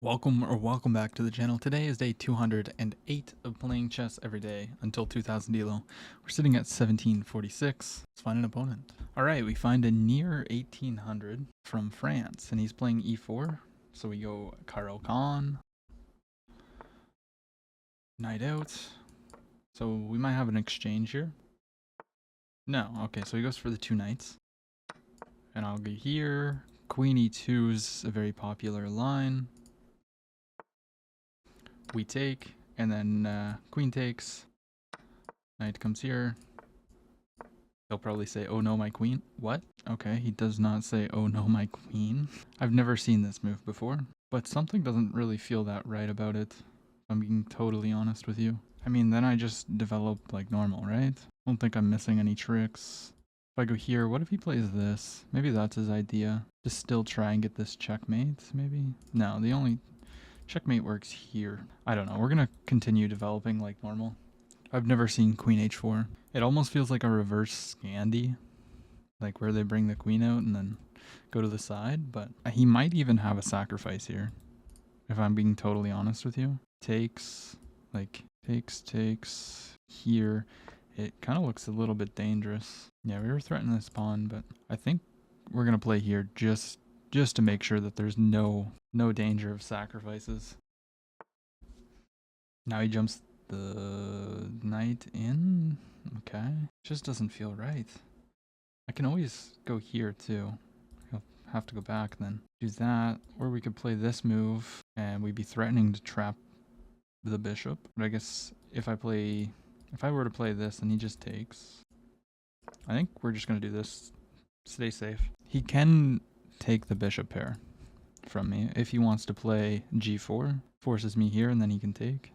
Welcome back to the channel. Today is day 208 of playing chess every day until 2000 elo. We're sitting at 1746. Let's find an opponent. Alright, we find a near 1800 from France, and he's playing e4. So we go Karo Khan, knight out. So we might have an exchange here. No, okay, so he goes for the two knights. And I'll go here. Queen e2 is a very popular line. We take, and then queen takes, knight comes here. He'll probably say, oh no, my queen. What? Okay, he does not say, oh no, my queen. I've never seen this move before, but something doesn't really feel that right about it, if I'm being totally honest with you. I mean, then I just develop like normal, right? I don't think I'm missing any tricks. If I go here, what if he plays this? Maybe that's his idea. Just still try and get this checkmate, maybe? No, the only checkmate works here. I don't know. We're going to continue developing like normal. I've never seen queen h4. It almost feels like a reverse Scandi, like where they bring the queen out and then go to the side, but he might even have a sacrifice here, if I'm being totally honest with you. Takes, like, takes here. It kind of looks a little bit dangerous. Yeah, we were threatening this pawn, but I think we're going to play here just to make sure that there's no danger of sacrifices. Now he jumps the knight in. Okay. Just doesn't feel right. I can always go here too. He'll have to go back then. Do that. Or we could play this move and we'd be threatening to trap the bishop. But I guess if I were to play this and he just takes. I think we're just going to do this. Stay safe. He can take the bishop pair from me. If he wants to play g4, forces me here and then he can take.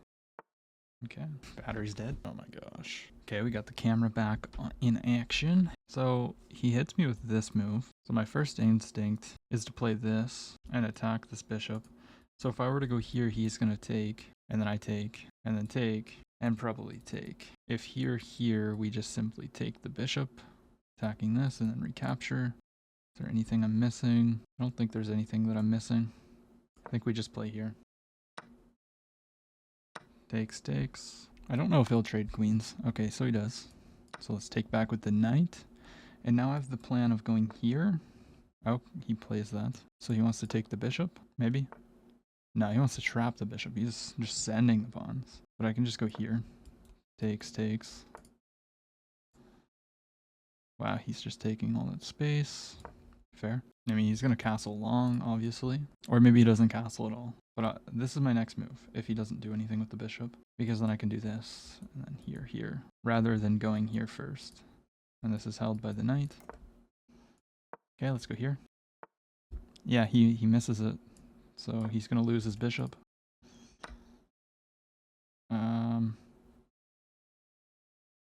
Okay, battery's dead. Oh my gosh. Okay, we got the camera back in action. So he hits me with this move. So my first instinct is to play this and attack this bishop. So if I were to go here, he's going to take, and then I take, and then take, and probably take. If here, we just simply take the bishop, attacking this, and then recapture. Is there anything I'm missing? I don't think there's anything that I'm missing. I think we just play here. Takes. I don't know if he'll trade queens. Okay, so he does. So let's take back with the knight. And now I have the plan of going here. Oh, he plays that. So he wants to take the bishop, maybe? No, he wants to trap the bishop. He's just sending the pawns. But I can just go here. Takes. Wow, he's just taking all that space. Fair. I mean, he's going to castle long, obviously. Or maybe he doesn't castle at all. But this is my next move, if he doesn't do anything with the bishop. Because then I can do this, and then here. Rather than going here first. And this is held by the knight. Okay, let's go here. Yeah, he misses it. So he's going to lose his bishop.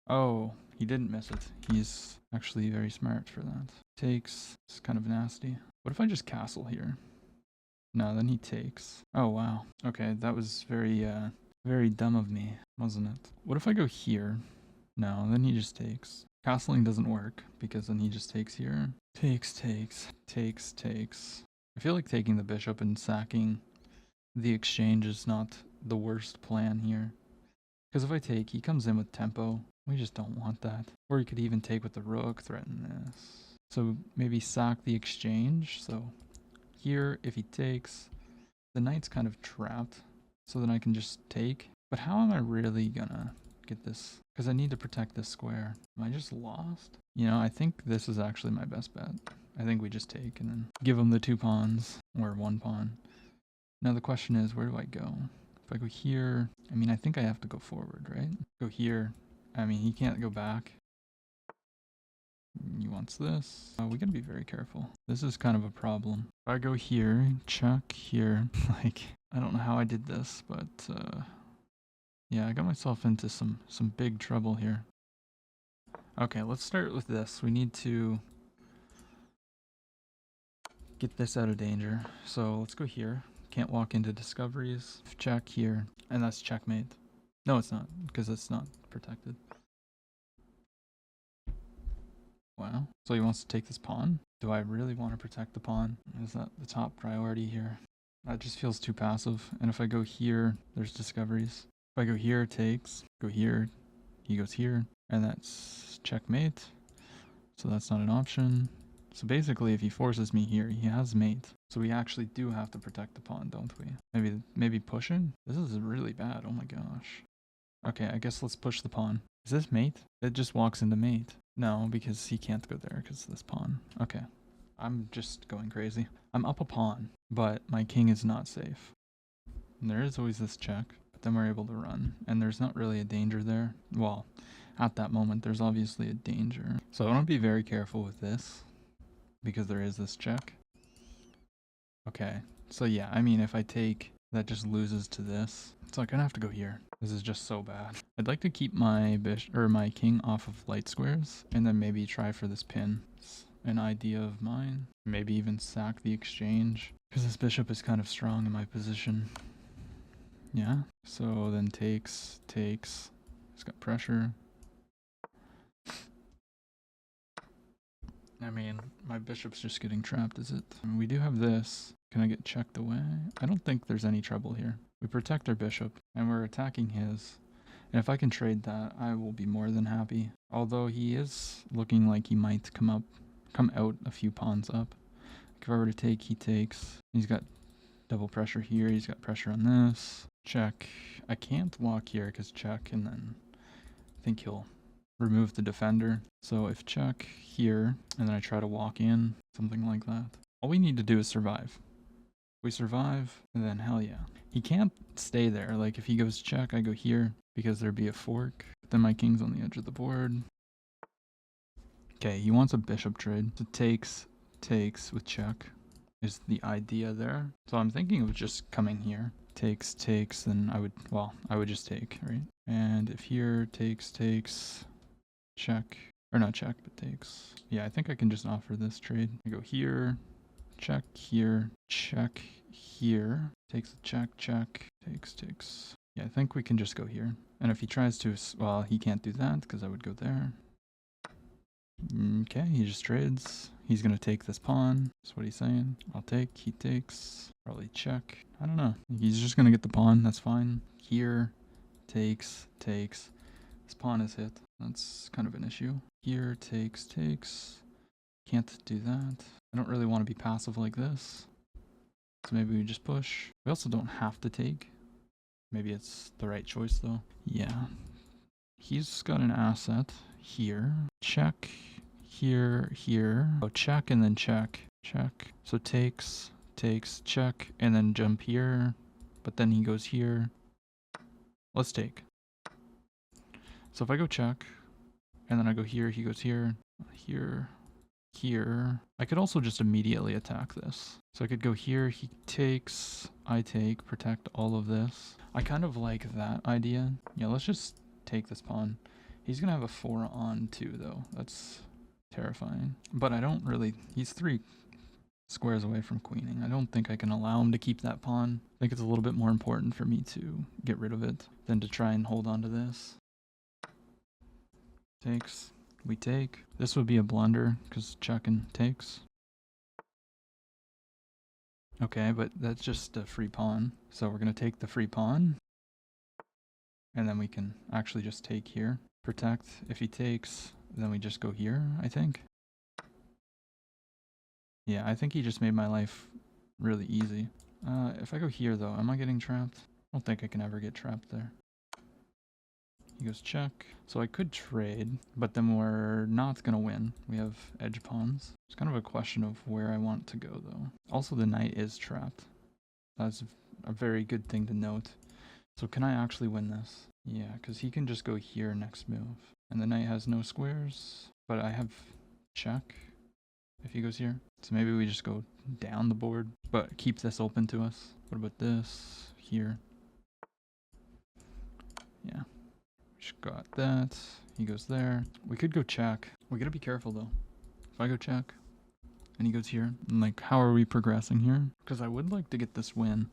Oh, he didn't miss it. He's actually very smart for that. Takes. It's kind of nasty. What if I just castle here? No, then he takes. Oh, wow. Okay, that was very dumb of me, wasn't it? What if I go here? No, then he just takes. Castling doesn't work, because then he just takes here. Takes. I feel like taking the bishop and sacking the exchange is not the worst plan here. Because if I take, he comes in with tempo. We just don't want that. Or he could even take with the rook, threaten this. So maybe sack the exchange. So here, if he takes, the knight's kind of trapped. So then I can just take. But how am I really gonna get this? Because I need to protect this square. Am I just lost? You know, I think this is actually my best bet. I think we just take and then give him the two pawns. Or one pawn. Now the question is, where do I go? If I go here, I mean, I think I have to go forward, right? Go here. I mean, he can't go back. He wants this. We gotta be very careful. This is kind of a problem. If I go here, check here, like, I don't know how I did this, but yeah, I got myself into some big trouble here. Okay, let's start with this. We need to get this out of danger. So let's go here. Can't walk into discoveries. Check here, and that's checkmate. No, it's not, because it's not protected. Wow. So he wants to take this pawn? Do I really want to protect the pawn? Is that the top priority here? That just feels too passive. And if I go here, there's discoveries. If I go here, takes. Go here, he goes here. And that's checkmate. So that's not an option. So basically, if he forces me here, he has mate. So we actually do have to protect the pawn, don't we? Maybe pushing? This is really bad. Oh my gosh. Okay, I guess let's push the pawn. Is this mate? It just walks into mate. No, because he can't go there because of this pawn. Okay. I'm just going crazy. I'm up a pawn, but my king is not safe. And there is always this check, but then we're able to run. And there's not really a danger there. Well, at that moment, there's obviously a danger. So I want to be very careful with this, because there is this check. Okay, so yeah, I mean, if I take, that just loses to this. So I'm gonna have to go here. This is just so bad. I'd like to keep my my king off of light squares, and then maybe try for this pin. It's an idea of mine. Maybe even sack the exchange, because this bishop is kind of strong in my position. Yeah, so then takes. It's got pressure. I mean, my bishop's just getting trapped, is it? I mean, we do have this. Can I get checked away? I don't think there's any trouble here. We protect our bishop, and we're attacking his. And if I can trade that, I will be more than happy. Although he is looking like he might come out a few pawns up. If I were to take, he takes. He's got double pressure here. He's got pressure on this. Check. I can't walk here because check, and then I think he'll remove the defender. So if check here, and then I try to walk in, something like that. All we need to do is survive. We survive, and then hell yeah. He can't stay there. Like if he goes check, I go here because there'd be a fork. But then my king's on the edge of the board. Okay, he wants a bishop trade. So takes with check is the idea there. So I'm thinking of just coming here. Takes, then I would just take, right? And if here takes, check, or not check, but takes. Yeah, I think I can just offer this trade. I go here, check here, check here, takes a check, takes. Yeah, I think we can just go here. And if he tries to, well, he can't do that because I would go there. Okay, he just trades. He's gonna take this pawn. That's what he's saying. I'll take, he takes, probably check. I don't know. He's just gonna get the pawn, that's fine. Here, takes. This pawn is hit. That's kind of an issue. Here, takes. Can't do that. I don't really want to be passive like this. So maybe we just push. We also don't have to take. Maybe it's the right choice though. Yeah. He's got an asset here. Check. Here. Oh, check and then check. So takes, check, and then jump here. But then he goes here. Let's take. So if I go check, and then I go here, he goes here, here. I could also just immediately attack this. So I could go here, he takes, I take, protect all of this. I kind of like that idea. Yeah, let's just take this pawn. He's gonna have a 4 on 2 though. That's terrifying. But I don't really, he's 3 squares away from queening. I don't think I can allow him to keep that pawn. I think it's a little bit more important for me to get rid of it than to try and hold on to this. Takes, we take. This would be a blunder because check and takes. Okay, but that's just a free pawn. So we're going to take the free pawn. And then we can actually just take here. Protect. If he takes, then we just go here, I think. Yeah, I think he just made my life really easy. If I go here though, am I getting trapped? I don't think I can ever get trapped there. He goes check. So I could trade, but then we're not going to win. We have edge pawns. It's kind of a question of where I want to go, though. Also, the knight is trapped. That's a very good thing to note. So can I actually win this? Yeah, because he can just go here next move. And the knight has no squares, but I have check if he goes here. So maybe we just go down the board, but keep this open to us. What about this? Here. Yeah. Got that. He goes there. We could go check. We gotta be careful though. If I go check and he goes here, and like, how are we progressing here? Because I would like to get this win.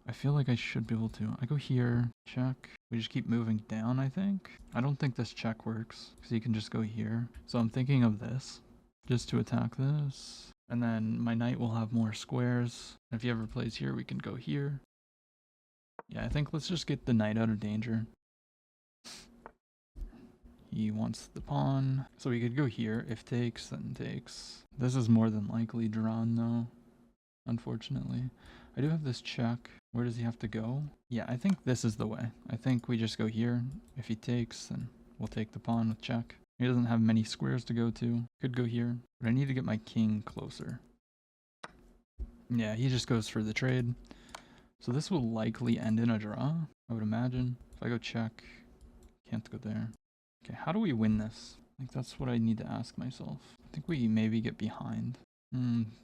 I feel like I should be able to. I go here, check. We just keep moving down, I think. I don't think this check works because he can just go here. So I'm thinking of this just to attack this. And then my knight will have more squares. If he ever plays here, we can go here. Yeah, I think let's just get the knight out of danger. He wants the pawn. So we could go here. If takes, then takes. This is more than likely drawn though, unfortunately. I do have this check. Where does he have to go? Yeah, I think this is the way. I think we just go here. If he takes, then we'll take the pawn with check. He doesn't have many squares to go to. Could go here, but I need to get my king closer. Yeah, he just goes for the trade. So this will likely end in a draw, I would imagine. If I go check, can't go there. Okay, how do we win this? I think that's what I need to ask myself. I think we maybe get behind.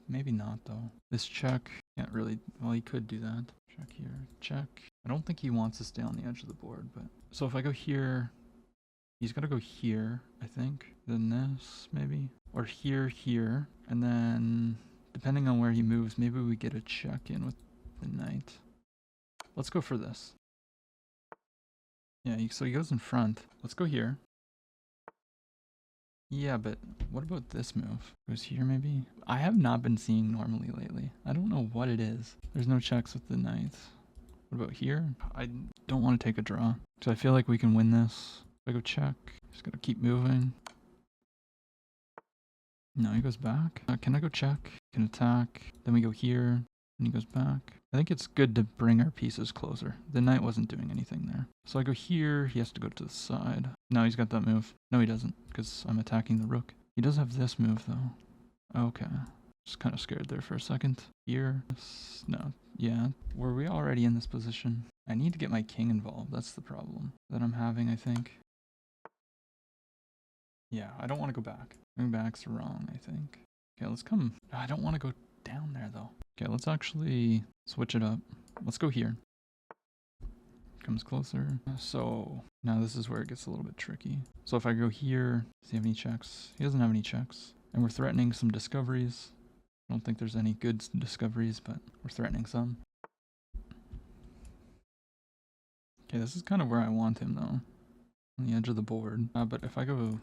Maybe not though. This check, can't really, well he could do that. Check here, check. I don't think he wants to stay on the edge of the board, but. So if I go here, he's gotta go here, I think. Then this, maybe. Or here, here. And then, depending on where he moves, maybe we get a check in with the knight. Let's go for this. Yeah, so he goes in front. Let's go here. Yeah, but what about this move? Goes here maybe? I have not been seeing normally lately. I don't know what it is. There's no checks with the knight. What about here? I don't want to take a draw. So I feel like we can win this. If I go check, just gotta keep moving. No, he goes back. Can I go check? Can attack. Then we go here, and he goes back. I think it's good to bring our pieces closer. The knight wasn't doing anything there. So I go here, he has to go to the side. No, he's got that move. No, he doesn't, because I'm attacking the rook. He does have this move, though. Okay. Just kind of scared there for a second. Here. No. Yeah. Were we already in this position? I need to get my king involved. That's the problem that I'm having, I think. Yeah, I don't want to go back. Going back's wrong, I think. Okay, let's come. I don't want to go down there, though. Okay, let's actually switch it up. Let's go here. Comes closer. So now this is where it gets a little bit tricky. So if I go here, does he have any checks? He doesn't have any checks. And we're threatening some discoveries. I don't think there's any good discoveries, but we're threatening some. Okay, this is kind of where I want him, though. On the edge of the board. But if I go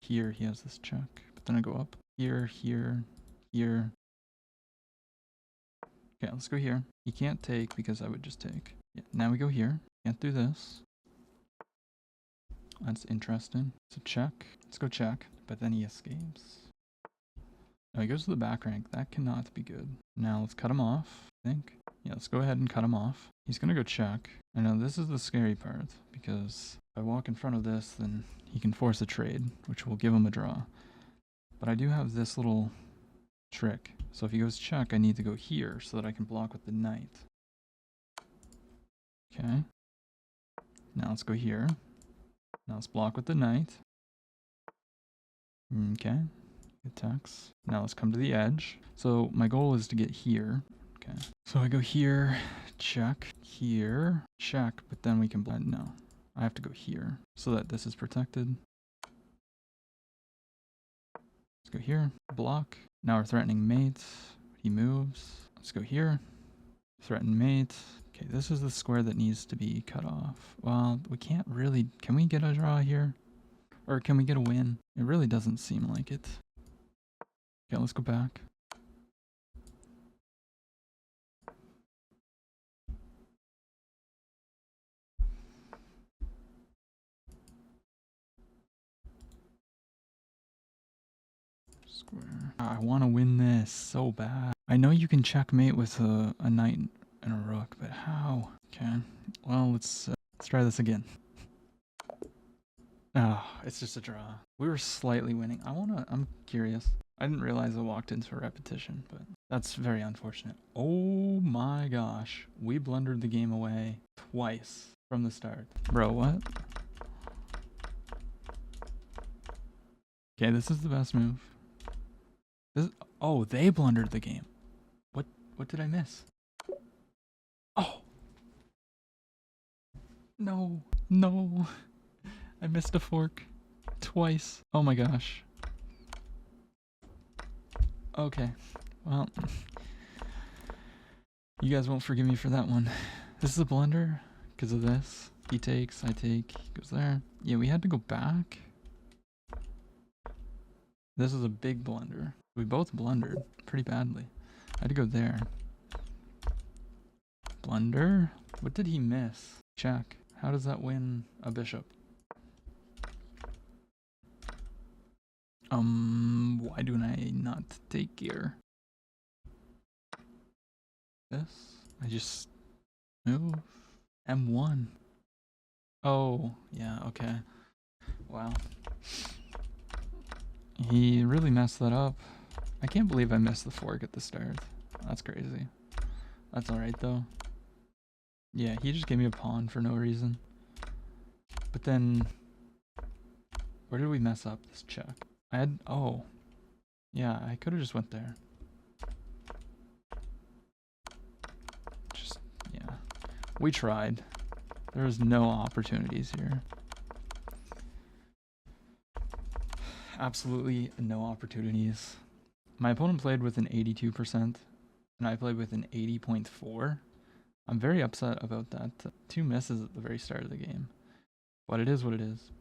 here, he has this check. But then I go up. Here, here, here. Okay, let's go here. He can't take because I would just take. Yeah, now we go here. Can't do this. That's interesting. So check. Let's go check. But then he escapes. Oh, he goes to the back rank. That cannot be good. Now let's cut him off, I think. Yeah, let's go ahead and cut him off. He's gonna go check. I know this is the scary part, because if I walk in front of this, then he can force a trade, which will give him a draw. But I do have this little trick. So if he goes check, I need to go here so that I can block with the knight. Okay. Now let's go here. Now let's block with the knight. Okay. Attacks. Now let's come to the edge. So my goal is to get here. Okay. So I go here, check, here, check, but then we can blend. No, I have to go here so that this is protected. Let's go here, block. Now we're threatening mate. He moves. Let's go here, threaten mate. Okay, this is the square that needs to be cut off. Well, we can't really. Can we get a draw here? Or can we get a win? It really doesn't seem like it. Okay, let's go back. Square. I want to win this so bad. I know you can checkmate with a knight and a rook, but how? Okay, well, let's try this again. Oh, it's just a draw. We were slightly winning. I'm curious. I didn't realize I walked into a repetition, but that's very unfortunate. Oh my gosh. We blundered the game away twice from the start. Bro, what? Okay, this is the best move. Oh, they blundered the game. What did I miss? Oh. No. No. I missed a fork. Twice. Oh my gosh. Okay. Well. You guys won't forgive me for that one. This is a blunder because of this. He takes, I take, he goes there. Yeah, we had to go back. This is a big blunder. We both blundered pretty badly. I had to go there. Blunder? What did he miss? Check. How does that win a bishop? Why do I not take here? This? I just move. M1. Oh, yeah, okay. Wow. He really messed that up. I can't believe I missed the fork at the start. That's crazy. That's alright though. Yeah, he just gave me a pawn for no reason. But then, where did we mess up this check? I had, oh. Yeah, I could have just went there. Just, yeah. We tried. There was no opportunities here. Absolutely no opportunities. My opponent played with an 82%, and I played with an 80.4. I'm very upset about that. 2 misses at the very start of the game. But it is what it is.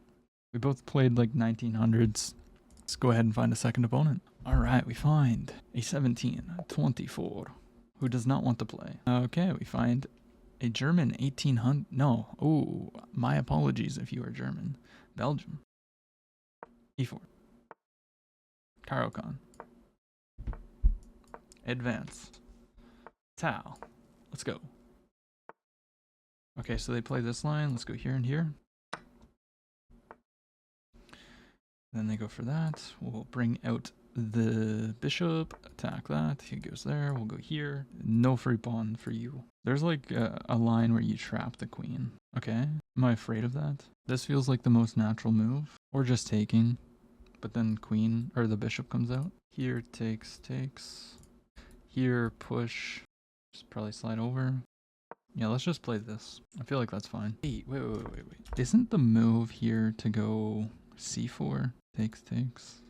We both played like 1900s. Let's go ahead and find a second opponent. Alright, we find a 17-24 who does not want to play. Okay, we find a German 1800. No, oh, my apologies if you are German. Belgium. E4. Caro-Kann. Advance. Tau. Let's go. Okay, so they play this line. Let's go here and here. Then they go for that. We'll bring out the bishop, attack that. He goes there. We'll go here. No free pawn for you. There's like a line where you trap the queen. Okay. Am I afraid of that? This feels like the most natural move. Or just taking. But then queen, or the bishop comes out. Here, takes. Here, push. Just probably slide over. Yeah, let's just play this. I feel like that's fine. Wait. Isn't the move here to go c4? Takes.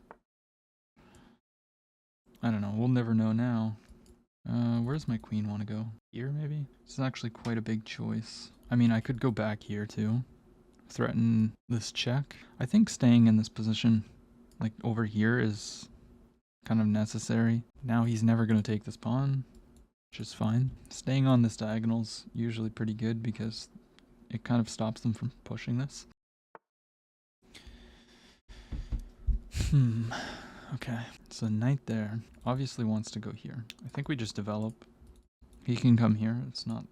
I don't know. We'll never know now. Where's my queen want to go? Here, maybe? This is actually quite a big choice. I mean, I could go back here, too. Threaten this check. I think staying in this position, like over here, is kind of necessary. Now he's never going to take this pawn, which is fine. Staying on this diagonal is usually pretty good because it kind of stops them from pushing this. Okay, so knight there obviously wants to go here. I think we just develop. He can come here. It's not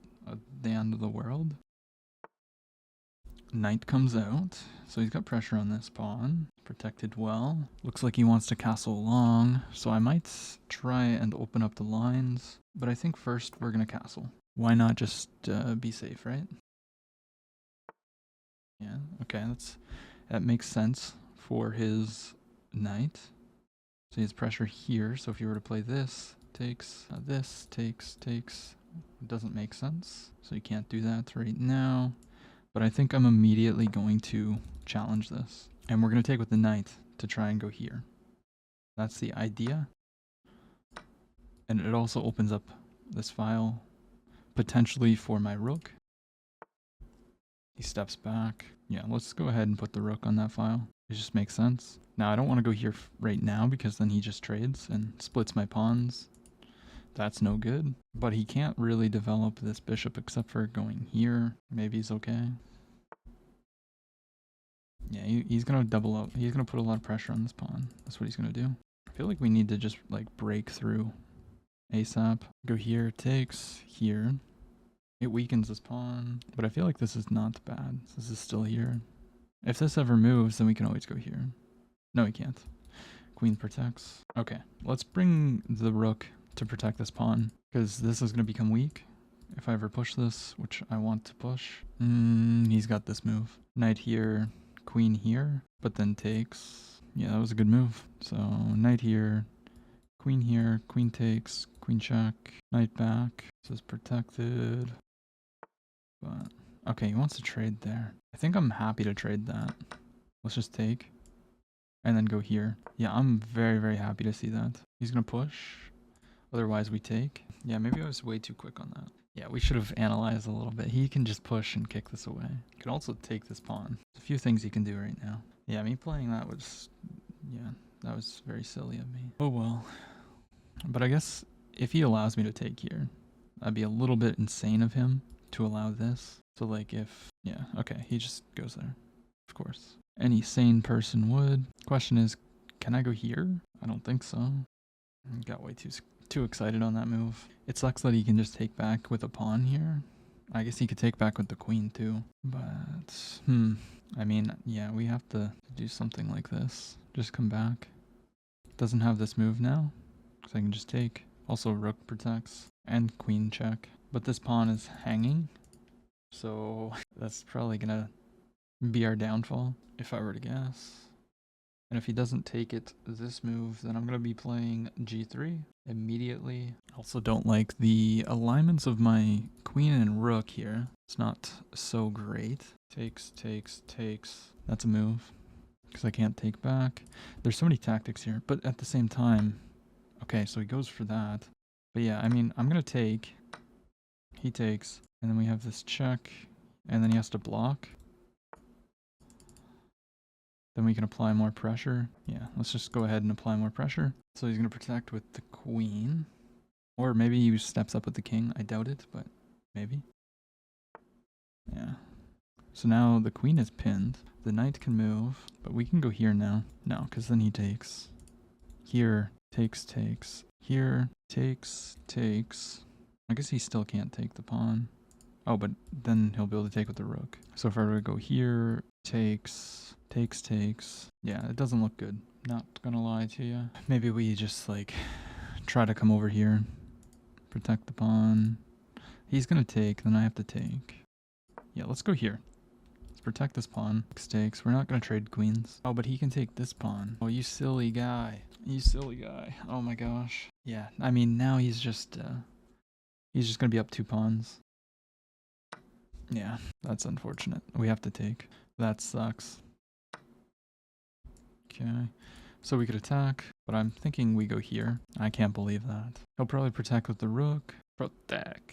the end of the world. Knight comes out, so he's got pressure on this pawn. Protected well. Looks like he wants to castle along, so I might try and open up the lines. But I think first we're going to castle. Why not just be safe, right? Yeah, okay, that makes sense for his knight. So he has pressure here, so if you were to play this, takes, it doesn't make sense. So you can't do that right now. But I think I'm immediately going to challenge this. And we're going to take with the knight to try and go here. That's the idea. And it also opens up this file potentially for my rook. He steps back. Yeah, let's go ahead and put the rook on that file. It just makes sense. Now, I don't want to go here right now because then he just trades and splits my pawns. That's no good. But he can't really develop this bishop except for going here. Maybe he's okay. Yeah, he's going to double up. He's going to put a lot of pressure on this pawn. That's what he's going to do. I feel like we need to just like break through ASAP. Go here, takes, here. It weakens this pawn. But I feel like this is not bad. This is still here. If this ever moves, then we can always go here. No, he can't. Queen protects. Okay, let's bring the rook to protect this pawn, because this is going to become weak if I ever push this, which I want to push. He's got this move. Knight here, queen here, but then takes. Yeah, that was a good move. So knight here, queen takes, queen check, knight back. This is protected. But okay, he wants to trade there. I think I'm happy to trade that. Let's just take. And then go here. Yeah, I'm very, very happy to see that. He's going to push. Otherwise, we take. Yeah, maybe I was way too quick on that. Yeah, we should have analyzed a little bit. He can just push and kick this away. He can also take this pawn. There's a few things he can do right now. Yeah, me playing that was, yeah, That was very silly of me. Oh well. But I guess if he allows me to take here, that'd be a little bit insane of him to allow this. So like if, yeah, okay, he just goes there, of course. Any sane person would. Question is, can I go here? I don't think so. I got way too excited on that move. It sucks that he can just take back with a pawn here. I guess he could take back with the queen too. But, I mean, yeah, we have to do something like this. Just come back. Doesn't have this move now, because I can just take. Also, rook protects, and queen check. But this pawn is hanging, so that's probably gonna be our downfall, if I were to guess. And if he doesn't take it this move, then I'm gonna be playing g3 immediately. Also don't like the alignments of my queen and rook here. It's not so great. Takes, takes, takes. That's a move, because I can't take back. There's so many tactics here, but at the same time, okay, so he goes for that. But yeah, I mean, I'm gonna take. He takes, and then we have this check, and then he has to block. Then we can apply more pressure. Yeah, let's just go ahead and apply more pressure. So he's gonna protect with the queen. Or maybe he steps up with the king. I doubt it, but maybe. Yeah. So now the queen is pinned. The knight can move, but we can go here now. No, because then he takes. Here, takes, takes. Here, takes, takes. I guess he still can't take the pawn. Oh, but then he'll be able to take with the rook. So if I were to go here, takes, takes, takes. Yeah, it doesn't look good. Not gonna lie to you. Maybe we just like try to come over here, protect the pawn. He's gonna take, then I have to take. Yeah, let's go here. Let's protect this pawn. Takes. We're not gonna trade queens. Oh, but he can take this pawn. Oh, you silly guy. You silly guy. Oh my gosh. Yeah, I mean, now he's just gonna be up 2 pawns. Yeah, that's unfortunate. We have to take. That sucks. Okay, so we could attack, but I'm thinking we go here. I can't believe that. He'll probably protect with the rook. Protect.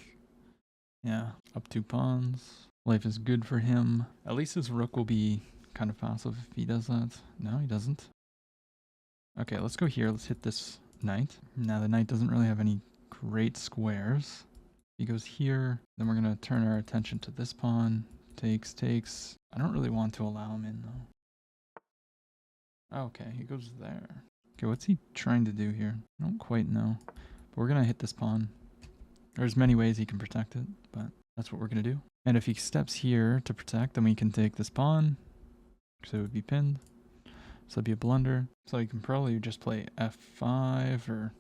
Yeah, up 2 pawns. Life is good for him. At least his rook will be kind of passive if he does that. No, he doesn't. Okay, let's go here. Let's hit this knight. Now the knight doesn't really have any great squares. He goes here, then we're gonna turn our attention to this pawn. Takes, takes. I don't really want to allow him in though. Okay, he goes there. Okay, what's he trying to do here? I don't quite know. But we're gonna hit this pawn. There's many ways he can protect it, but that's what we're gonna do. And if he steps here to protect, then we can take this pawn. So it would be pinned. So it'd be a blunder. So you can probably just play f5, or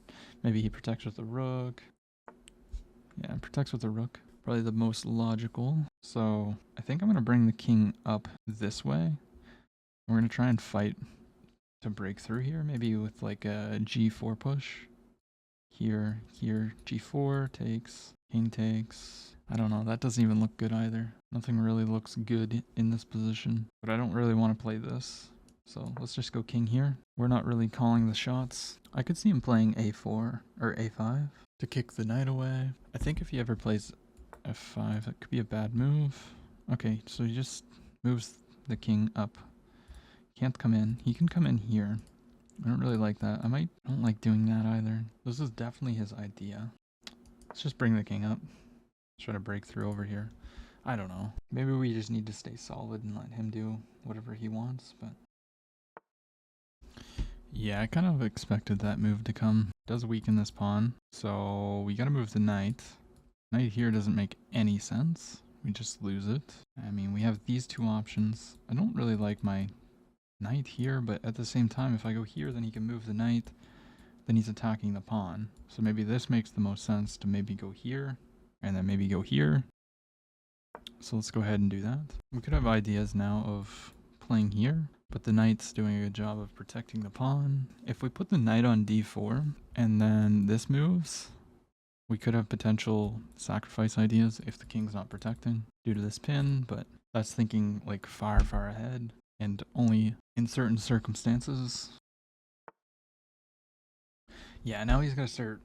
maybe he protects with the rook. Yeah, protects with the rook. Probably the most logical. So I think I'm going to bring the king up this way. We're going to try and fight to break through here. Maybe with like a g4 push. Here, here, g4 takes, king takes. I don't know, that doesn't even look good either. Nothing really looks good in this position. But I don't really want to play this. So let's just go king here. We're not really calling the shots. I could see him playing a4 or a5 to kick the knight away. I think if he ever plays f5, that could be a bad move. Okay, so he just moves the king up. Can't come in. He can come in here. I don't really like that. I don't like doing that either. This is definitely his idea. Let's just bring the king up. Try to break through over here. I don't know. Maybe we just need to stay solid and let him do whatever he wants, but... Yeah, I kind of expected that move to come. It does weaken this pawn, so we gotta move the knight. Knight here doesn't make any sense. We just lose it. I mean, we have these 2 options. I don't really like my knight here, but at the same time, if I go here, then he can move the knight. Then he's attacking the pawn. So maybe this makes the most sense to maybe go here, and then maybe go here. So let's go ahead and do that. We could have ideas now of playing here, but the knight's doing a good job of protecting the pawn. If we put the knight on d4, and then this moves, we could have potential sacrifice ideas if the king's not protecting due to this pin, but that's thinking like far, far ahead, and only in certain circumstances. Yeah, now he's gonna start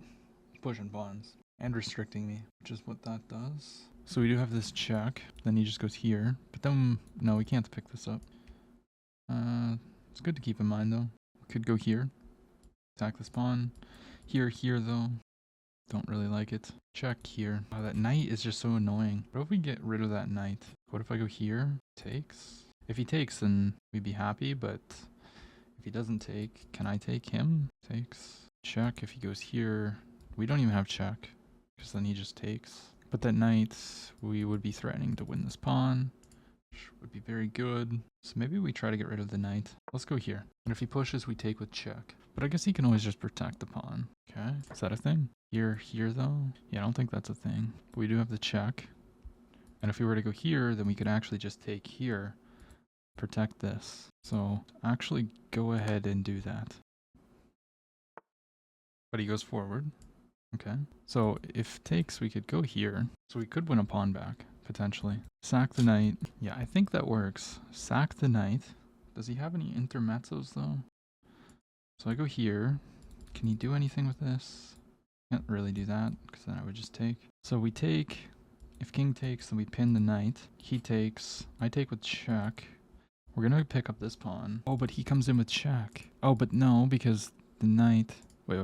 pushing pawns and restricting me, which is what that does. So we do have this check, then he just goes here, but then, no, we can't pick this up. It's good to keep in mind though. We could go here. Attack this pawn. Here though. Don't really like it. Check here. Oh, that knight is just so annoying. What if we get rid of that knight? What if I go here? Takes? If he takes, then we'd be happy, but if he doesn't take, can I take him? Takes. Check. If he goes here, we don't even have check, because then he just takes. But that knight, we would be threatening to win this pawn, which would be very good. So maybe we try to get rid of the knight. Let's go here. And if he pushes, we take with check. But I guess he can always just protect the pawn. Okay, is that a thing? Here though? Yeah, I don't think that's a thing. But we do have the check. And if we were to go here, then we could actually just take here, protect this. So actually go ahead and do that. But he goes forward. Okay. So if takes, we could go here. So we could win a pawn back, potentially. Sack the knight. Yeah, I think that works. Sack the knight. Does he have any intermezzos though? So I go here. Can he do anything with this? Can't really do that, because then I would just take. So we take. If king takes, then we pin the knight. He takes. I take with check. We're going to pick up this pawn. Oh, but he comes in with check. Oh, but no, because the knight... Wait.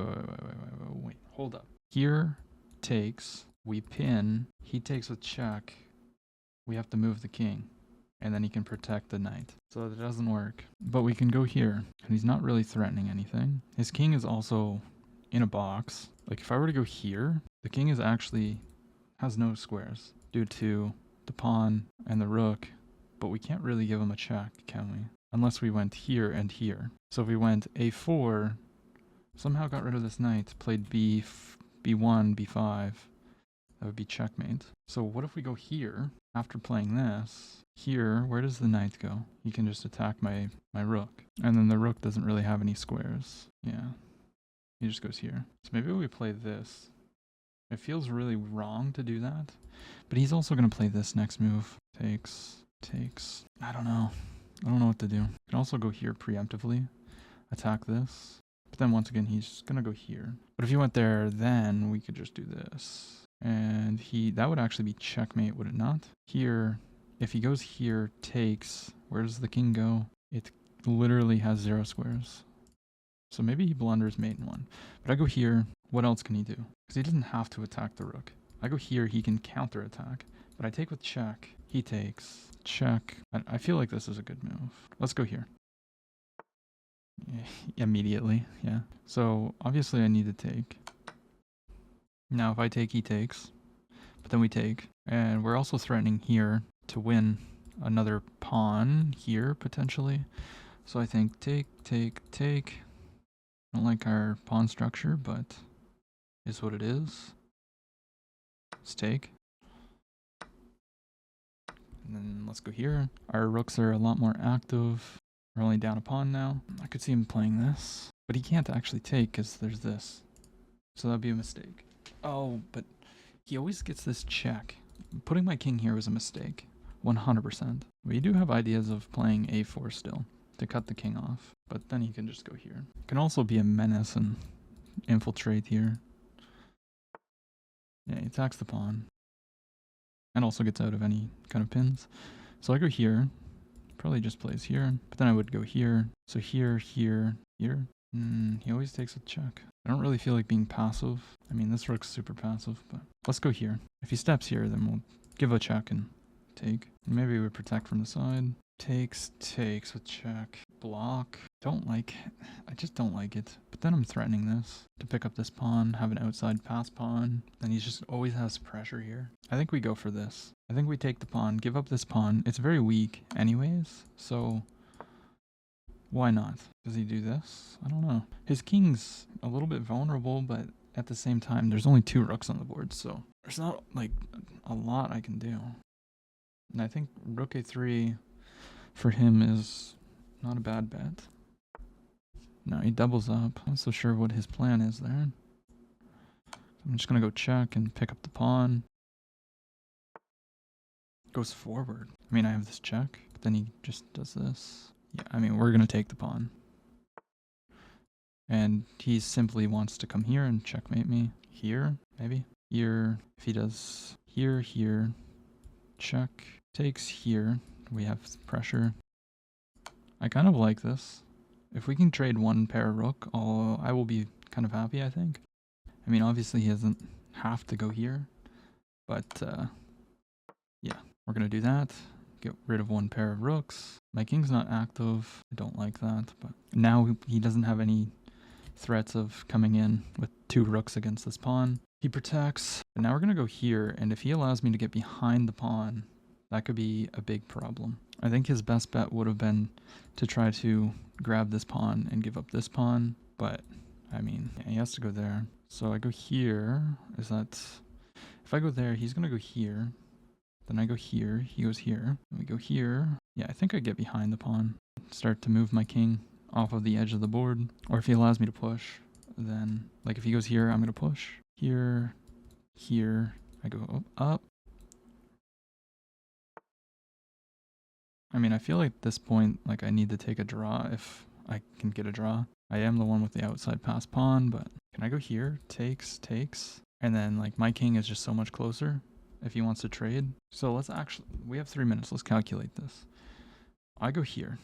Hold up. Here takes. We pin. He takes with check. We have to move the king. And then he can protect the knight. So that doesn't work. But we can go here. And he's not really threatening anything. His king is also in a box. Like if I were to go here, the king is actually... has no squares due to the pawn and the rook. But we can't really give him a check, can we? Unless we went here and here. So if we went a4, somehow got rid of this knight, played b1, b5, that would be checkmate. So what if we go here, after playing this, here, where does the knight go? He can just attack my rook. And then the rook doesn't really have any squares. Yeah, he just goes here. So maybe we play this. It feels really wrong to do that, but he's also going to play this next move. Takes. I don't know what to do. Can also go here preemptively, attack this, but then once again he's gonna go here. But if he went there, then we could just do this, and that would actually be checkmate, would it not? Here, if he goes here, takes. Where does the king go? It literally has 0 squares. So maybe he blunders mate in 1. But I go here. What else can he do? Because he doesn't have to attack the rook. I go here. He can counter attack. But I take with check. He takes. Check. I feel like this is a good move. Let's go here. Immediately, yeah. So obviously I need to take. Now if I take, he takes. But then we take. And we're also threatening here to win another pawn here, potentially. So I think take. I don't like our pawn structure, but is what it is. Let's take. And then let's go here. Our rooks are a lot more active. We're only down a pawn now. I could see him playing this. But he can't actually take because there's this. So that'd be a mistake. Oh, but he always gets this check. Putting my king here was a mistake. 100%. We do have ideas of playing a4 still to cut the king off. But then he can just go here. Can also be a menace and infiltrate here. Yeah, he attacks the pawn. And also gets out of any kind of pins. So I go here. Probably just plays here. But then I would go here. So here. He always takes a check. I don't really feel like being passive. I mean, this rook's super passive, but let's go here. If he steps here, then we'll give a check and take. And maybe we protect from the side. Takes with check. Block. Don't like it. I just don't like it. But then I'm threatening this to pick up this pawn, have an outside pass pawn. Then he just always has pressure here. I think we go for this. I think we take the pawn, give up this pawn. It's very weak anyways, so why not? Does he do this? I don't know. His king's a little bit vulnerable, but at the same time, there's only 2 rooks on the board, so there's not like a lot I can do. And I think rook a3 for him is not a bad bet. No, he doubles up. I'm not so sure what his plan is there. I'm just going to go check and pick up the pawn. Goes forward. I mean, I have this check, but then he just does this. Yeah, I mean, we're going to take the pawn. And he simply wants to come here and checkmate me. Here, maybe? Here, if he does here, check. Takes here. We have pressure. I kind of like this. If we can trade one pair of rook, I will be kind of happy, I think. I mean, obviously he doesn't have to go here, but yeah, we're going to do that. Get rid of one pair of rooks. My king's not active. I don't like that, but now he doesn't have any threats of coming in with 2 rooks against this pawn. He protects, but now we're going to go here, and if he allows me to get behind the pawn, that could be a big problem. I think his best bet would have been to try to grab this pawn and give up this pawn, but I mean, yeah, he has to go there. So I go here. Is that... If I go there, he's going to go here. Then I go here. He goes here. And we go here. Yeah, I think I get behind the pawn. Start to move my king off of the edge of the board. Or if he allows me to push, then... Like, if he goes here, I'm going to push. Here. Here. I go up. I mean, I feel like at this point, like, I need to take a draw if I can get a draw. I am the one with the outside pass pawn, but can I go here? Takes. And then, like, my king is just so much closer if he wants to trade. So let's actually, we have 3 minutes. Let's calculate this. I go here.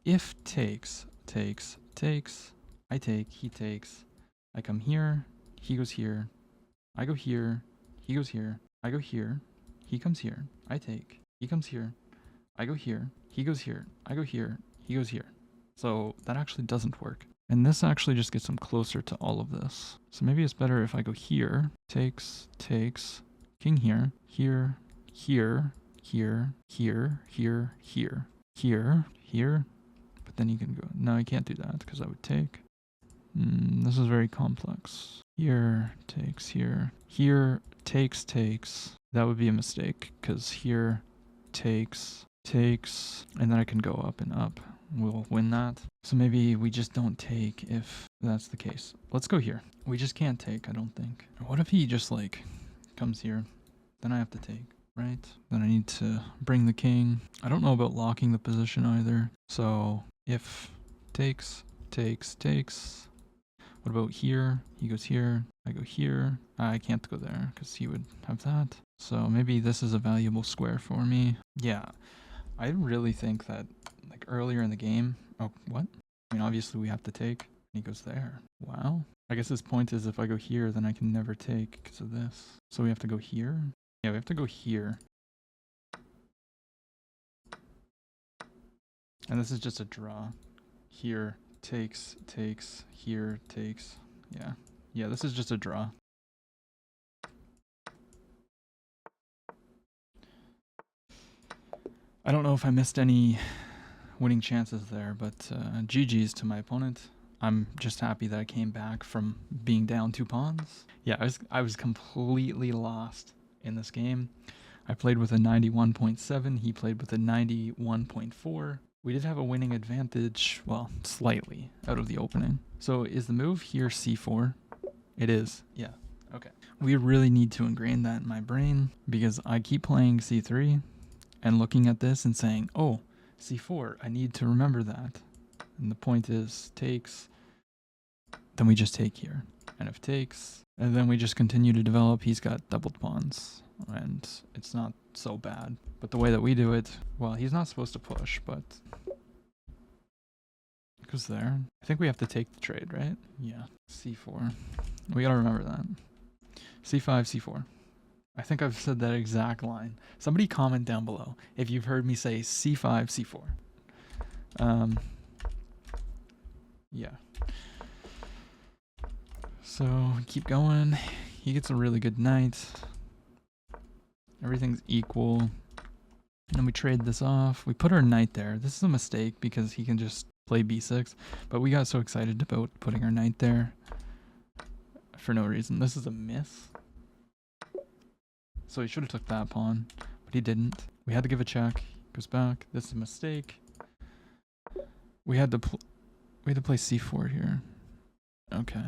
If takes, I take, he takes. I come here, he goes here. I go here, he goes here. I go here, he comes here. I take, he comes here. I go here, he goes here. I go here, he goes here. So that actually doesn't work. And this actually just gets him closer to all of this. So maybe it's better if I go here. Takes, king here, here, here. But then you can go, no, I can't do that because I would take. This is very complex. Here, takes, here. Here, takes. That would be a mistake because here, takes, and then I can go up and up. We'll win that. So maybe we just don't take if that's the case. Let's go here. We just can't take, I don't think. What if he just, like, comes here? Then I have to take, right? Then I need to bring the king. I don't know about locking the position either. So if takes. What about here? He goes here. I go here. I can't go there because he would have that. So maybe this is a valuable square for me. Yeah, I really think that, like, earlier in the game... Oh, what? I mean, obviously we have to take. He goes there. Wow. I guess his point is if I go here, then I can never take because of this. So we have to go here? Yeah, we have to go here. And this is just a draw. Here, takes, here, takes. Yeah, this is just a draw. I don't know if I missed any winning chances there, but GG's to my opponent. I'm just happy that I came back from being down 2 pawns. Yeah, I was completely lost in this game. I played with a 91.7. He played with a 91.4. We did have a winning advantage, well, slightly, out of the opening. So is the move here c4? It is, yeah, okay. We really need to ingrain that in my brain because I keep playing c3 and looking at this and saying, oh, c4, I need to remember that. And the point is, takes, then we just take here. And if takes, and then we just continue to develop, he's got doubled pawns. And it's not so bad. But the way that we do it, well, he's not supposed to push, but... It goes there. I think we have to take the trade, right? Yeah. c4. We gotta remember that. c5, c4. I think I've said that exact line. Somebody comment down below if you've heard me say c5, c4. Yeah. So, keep going. He gets a really good knight. Everything's equal. And then we trade this off. We put our knight there. This is a mistake because he can just play b6. But we got so excited about putting our knight there for no reason. This is a miss. So he should have took that pawn, but he didn't. We had to give a check. Goes back. This is a mistake. We had to play c4 here. Okay.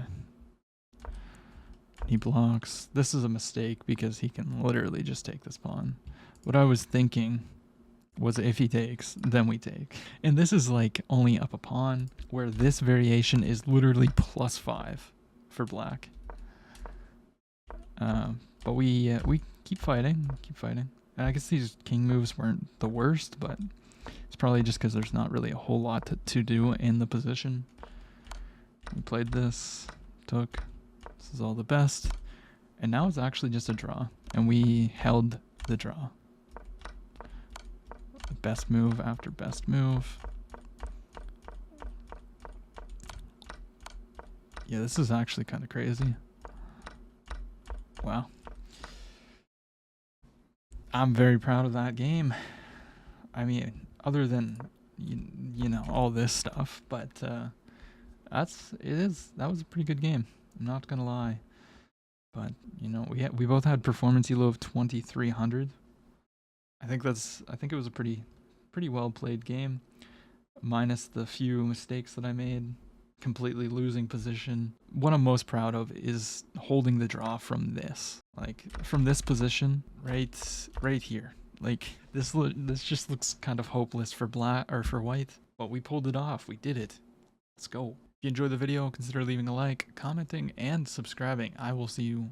He blocks. This is a mistake because he can literally just take this pawn. What I was thinking was if he takes, then we take. And this is like only up a pawn, where this variation is literally +5 for black. But we keep fighting. And I guess these king moves weren't the worst, but It's probably just because there's not really a whole lot to do in the position. We played this, took, this is all the best, and now it's actually just a draw, and we held the draw. Best move after best move. Yeah, this is actually kind of crazy. Wow. I'm very proud of that game. I mean, other than, you know, all this stuff, but that was a pretty good game. I'm not gonna lie. But, you know, we both had performance elo of 2300. I think it was a pretty well played game, minus the few mistakes that I made, completely losing position. What I'm most proud of is holding the draw from this, like from this position right here. Like this just looks kind of hopeless for black or for white, but we pulled it off. We did it. Let's go. If you enjoyed the video, consider leaving a like, commenting, and subscribing. I will see you